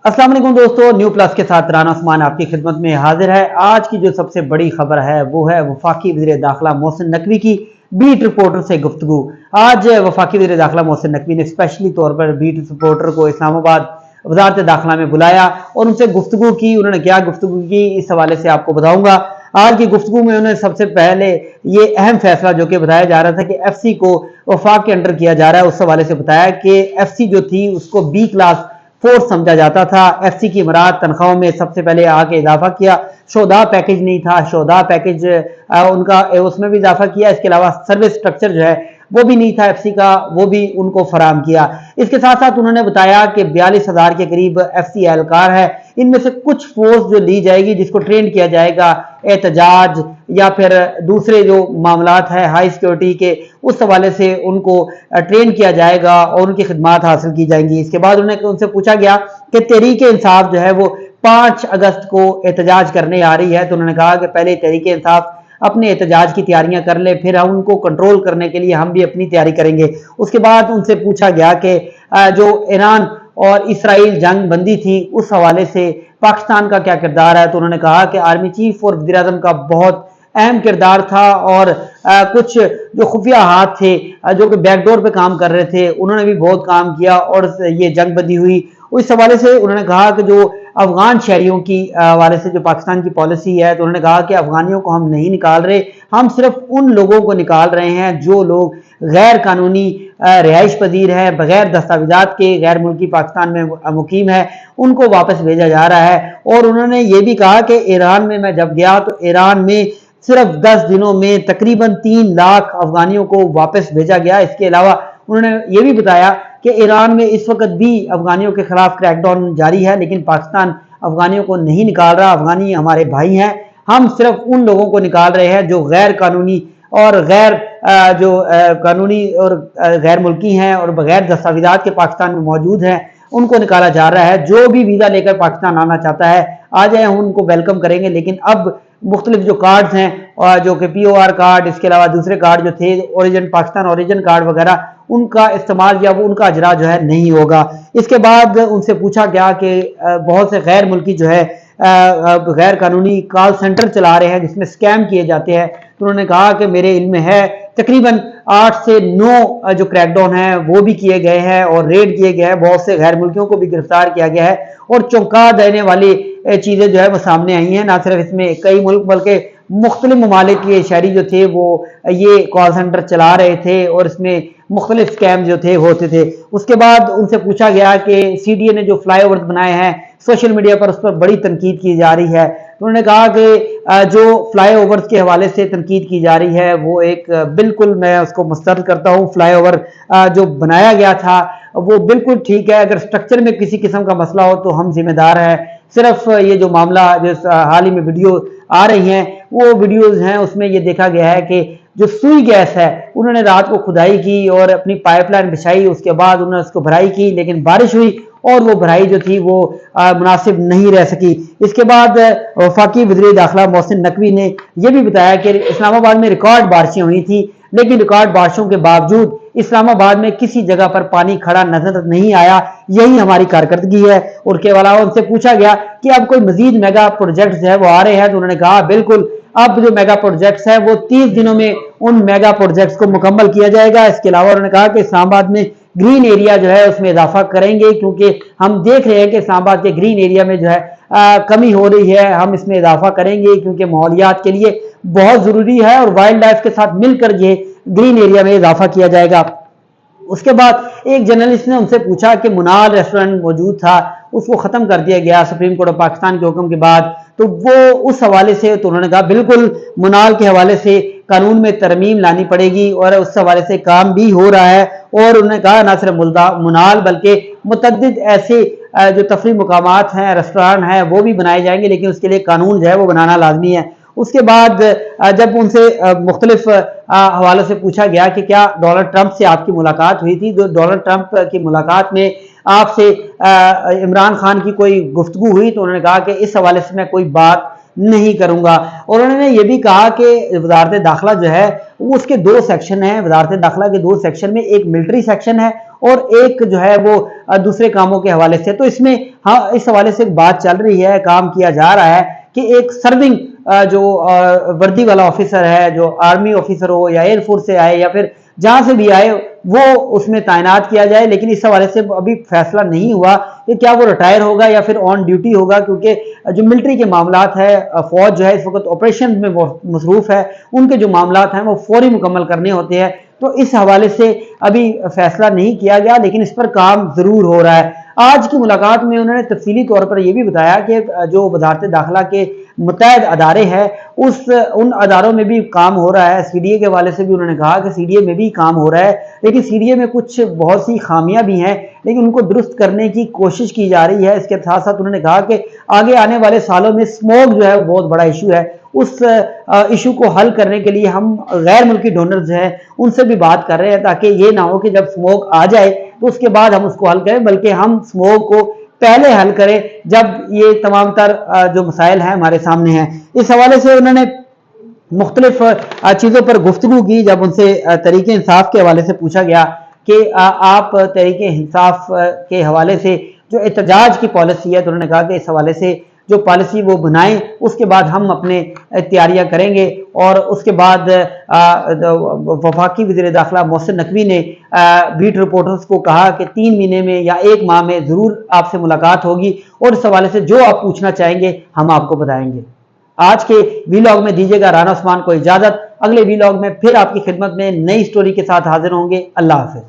अस्सलाम वालेकुम दोस्तों, न्यू प्लस के साथ राना उस्मान आपकी खिदमत में हाजिर है। आज की जो सबसे बड़ी खबर है वो है वफाकी वज़ीर दाखिला मोहसिन नकवी की बीट रिपोर्टर से गुफ्तगू। आज वफाकी वज़ीर दाखिला मोहसिन नकवी ने स्पेशली तौर पर बीट रिपोर्टर को इस्लामाबाद वज़ारत दाखिला में बुलाया और उनसे गुफ्तगू की। उन्होंने क्या गुफ्तगू की इस हवाले से आपको बताऊंगा। आज की गुफ्तगू में उन्होंने सबसे पहले ये अहम फैसला जो कि बताया जा रहा था कि एफसी को वफाक के अंडर किया जा रहा है, उस हवाले से बताया कि एफसी जो थी उसको बी क्लास फोर्स समझा जाता था। एफसी की इमारत तनख्वाहों में सबसे पहले आके इजाफा किया। शोधा पैकेज नहीं था, शोधा पैकेज उनका उसमें भी इजाफा किया। इसके अलावा सर्विस स्ट्रक्चर जो है वो भी नहीं था एफसी का, वो भी उनको फराम किया। इसके साथ साथ उन्होंने बताया कि 42,000 के करीब एफसी एहलकार है, इनमें से कुछ फोर्स जो ली जाएगी जिसको ट्रेन किया जाएगा एहतजाज या फिर दूसरे जो मामलात है हाई सिक्योरिटी के, उस हवाले से उनको ट्रेन किया जाएगा और उनकी खिदमात हासिल की जाएंगी। इसके बाद उनसे पूछा गया कि तहरीक इंसाफ जो है वो 5 अगस्त को एहतजाज करने आ रही है, तो उन्होंने कहा कि पहले तहरीक इंसाफ अपने एहतजाज की तैयारियां कर ले, फिर हम उनको कंट्रोल करने के लिए हम भी अपनी तैयारी करेंगे। उसके बाद उनसे पूछा गया कि जो ईरान और इसराइल जंग बंदी थी उस हवाले से पाकिस्तान का क्या किरदार है, तो उन्होंने कहा कि आर्मी चीफ और वज़ीर आज़म का बहुत अहम किरदार था और कुछ जो खुफिया हाथ थे जो कि बैकडोर पे काम कर रहे थे उन्होंने भी बहुत काम किया और ये जंग बंदी हुई। इस हवाले से उन्होंने कहा कि जो अफगान शहरियों की हवाले से जो पाकिस्तान की पॉलिसी है, तो उन्होंने कहा कि अफगानियों को हम नहीं निकाल रहे, हम सिर्फ उन लोगों को निकाल रहे हैं जो लोग गैर कानूनी रिहाइश पजीर है, बगैर दस्तावेजात के गैर मुल्की पाकिस्तान में मुकीम है, उनको वापस भेजा जा रहा है। और उन्होंने ये भी कहा कि ईरान में मैं जब गया तो ईरान में सिर्फ 10 दिनों में तकरीबन 3 लाख अफगानियों को वापस भेजा गया। इसके अलावा उन्होंने ये भी बताया कि ईरान में इस वक्त भी अफगानियों के खिलाफ क्रैकडाउन जारी है, लेकिन पाकिस्तान अफगानियों को नहीं निकाल रहा। अफगानी हमारे भाई हैं, हम सिर्फ उन लोगों को निकाल रहे हैं जो गैर कानूनी और कानूनी और गैर मुल्की हैं और बगैर दस्तावेजात के पाकिस्तान में मौजूद हैं, उनको निकाला जा रहा है। जो भी वीज़ा लेकर पाकिस्तान आना चाहता है आ जाए, हम उनको वेलकम करेंगे। लेकिन अब मुख्तलिफ जो कार्ड्स हैं और जो कि POR कार्ड, इसके अलावा दूसरे कार्ड जो थे ओरिजिन पाकिस्तान ओरिजिन कार्ड वगैरह, उनका इस्तेमाल या वो उनका अजरा जो है नहीं होगा। इसके बाद उनसे पूछा गया कि बहुत से गैर मुल्की जो है गैर कानूनी कॉल सेंटर चला रहे हैं जिसमें स्कैम किए जाते हैं, तो उन्होंने कहा कि मेरे इल्म में है तकरीबन 8 से 9 जो क्रैकडाउन है वो भी किए गए हैं और रेड किए गए हैं, बहुत से गैर मुल्कियों को भी गिरफ्तार किया गया है और चौंका देने वाली चीजें जो है वो सामने आई हैं। ना सिर्फ इसमें कई मुल्क बल्कि मुख्तलिफ ममालिक के शहरी जो थे वो ये कॉल सेंटर चला रहे थे और इसमें मुख्तलिफ स्कैम जो थे होते थे। उसके बाद उनसे पूछा गया कि CDA ने जो फ्लाईओवर बनाए हैं सोशल मीडिया पर उस पर बड़ी तनकीद की जा रही है, तो उन्होंने कहा कि जो फ्लाईओवर्स के हवाले से तनकीद की जा रही है वो एक बिल्कुल मैं उसको मुस्तरद करता हूँ। फ्लाईओवर जो बनाया गया था वो बिल्कुल ठीक है, अगर स्ट्रक्चर में किसी किस्म का मसला हो तो हम जिम्मेदार हैं। सिर्फ ये जो मामला जो हाल ही में वीडियो आ रही हैं वो वीडियोस हैं उसमें ये देखा गया है कि जो सुई गैस है उन्होंने रात को खुदाई की और अपनी पाइपलाइन बिछाई, उसके बाद उन्होंने उसको भराई की, लेकिन बारिश हुई और वो भराई जो थी वो मुनासिब नहीं रह सकी। इसके बाद वफाकी वज़ीर दाखिला मोहसिन नकवी ने यह भी बताया कि इस्लामाबाद में रिकॉर्ड बारिशें हुई थी, लेकिन रिकॉर्ड बारिशों के बावजूद इस्लामाबाद में किसी जगह पर पानी खड़ा नजर नहीं आया, यही हमारी कारकर्दगी है। और के अलावा उनसे पूछा गया कि अब कोई मजीद मेगा प्रोजेक्ट जो है वो आ रहे हैं, तो उन्होंने कहा बिल्कुल अब जो मेगा प्रोजेक्ट्स है वो 30 दिनों में उन मेगा प्रोजेक्ट्स को मुकम्मल किया जाएगा। इसके अलावा उन्होंने कहा कि इस्लामाबाद में ग्रीन एरिया जो है उसमें इजाफा करेंगे, क्योंकि हम देख रहे हैं कि इस्लामाबाद के ग्रीन एरिया में जो है कमी हो रही है, हम इसमें इजाफा करेंगे क्योंकि माहौलियात के लिए बहुत जरूरी है और वाइल्ड लाइफ के साथ मिलकर ये ग्रीन एरिया में इजाफा किया जाएगा। उसके बाद एक जर्नलिस्ट ने उनसे पूछा कि मुनाल रेस्टोरेंट मौजूद था उसको ख़त्म कर दिया गया सुप्रीम कोर्ट ऑफ पाकिस्तान के हुक्म के बाद, तो वो उस हवाले से, तो उन्होंने कहा बिल्कुल मुनाल के हवाले से कानून में तरमीम लानी पड़ेगी और उस हवाले से काम भी हो रहा है। और उन्होंने कहा ना सिर्फ मुनाल बल्कि मुतअद्दिद ऐसे जो तफरीह मुकामात हैं, रेस्टोरेंट हैं, वो भी बनाए जाएंगे, लेकिन उसके लिए कानून जो है वो बनाना लाजमी है। उसके बाद जब उनसे मुख्तलिफ हवालों से पूछा गया कि क्या डोनाल्ड ट्रंप से आपकी मुलाकात हुई थी, तो डोनाल्ड ट्रंप की मुलाकात में आपसे इमरान खान की कोई गुफ्तगू हुई, तो उन्होंने कहा कि इस हवाले से मैं कोई बात नहीं करूंगा। और उन्होंने ये भी कहा कि वजारत दाखिला जो है वो उसके 2 सेक्शन हैं, वजारत दाखिला के 2 सेक्शन में एक मिलिट्री सेक्शन है اور ایک جو ہے وہ دوسرے کاموں کے حوالے سے. تو اس میں ہاں اس حوالے سے ایک بات چل رہی ہے, کام کیا جا رہا ہے کہ ایک سرونگ جو وردی والا آفیسر ہے, جو آرمی آفیسر ہو یا ایئر فورس سے آئے یا پھر جہاں سے بھی آئے, وہ اس میں تعینات کیا جائے. لیکن اس حوالے سے ابھی فیصلہ نہیں ہوا کہ کیا وہ ریٹائر ہوگا یا پھر آن ڈیوٹی ہوگا, کیونکہ جو ملٹری کے معاملات ہے, فوج جو ہے اس وقت آپریشن میں مصروف ہے, ان کے جو معاملات ہیں وہ فوری مکمل کرنے ہوتے ہیں. تو اس حوالے سے ابھی فیصلہ نہیں کیا گیا, لیکن اس پر کام ضرور ہو رہا ہے. آج کی ملاقات میں انہوں نے تفصیلی طور پر یہ بھی بتایا کہ جو وزارت داخلہ کے متحد ادارے ہیں ان اداروں میں بھی کام ہو رہا ہے. سی ڈی اے کے حوالے سے بھی انہوں نے کہا کہ سی ڈی اے میں بھی کام ہو رہا ہے, لیکن سی ڈی اے میں کچھ بہت سی خامیاں بھی ہیں, لیکن ان کو درست کرنے کی کوشش کی جا رہی ہے. اس کے ساتھ ساتھ انہوں نے کہا کہ آگے آنے والے سالوں میں اسموگ جو ہے بہت بڑا ایشو ہے, اس ایشو کو حل کرنے کے لیے ہم غیر ملکی ڈونرز ہیں ان سے بھی بات کر رہے ہیں, تاکہ یہ نہ ہو کہ جب اسموگ آ جائے تو اس کے بعد ہم اس کو حل کریں, بلکہ ہم اسموگ کو پہلے حل کریں جب یہ تمام تر جو مسائل ہیں ہمارے سامنے ہیں. اس حوالے سے انہوں نے مختلف چیزوں پر گفتگو کی. جب ان سے تحریک انصاف کے حوالے سے پوچھا گیا کہ آپ تحریک انصاف کے حوالے سے جو احتجاج کی پالیسی ہے, تو انہوں نے کہا کہ اس حوالے سے جو پالیسی وہ بنائیں, اس کے بعد ہم اپنے تیاریاں کریں گے. اور اس کے بعد وفاقی وزیر داخلہ محسن نقوی نے بیٹ رپورٹرز کو کہا کہ 3 مہینے میں یا 1 ماہ میں ضرور آپ سے ملاقات ہوگی, اور اس حوالے سے جو آپ پوچھنا چاہیں گے ہم آپ کو بتائیں گے. آج کے ویلاگ میں دیجیے گا رانا عثمان کو اجازت. اگلے ویلاگ میں پھر آپ کی خدمت میں نئی سٹوری کے ساتھ حاضر ہوں گے. اللہ حافظ.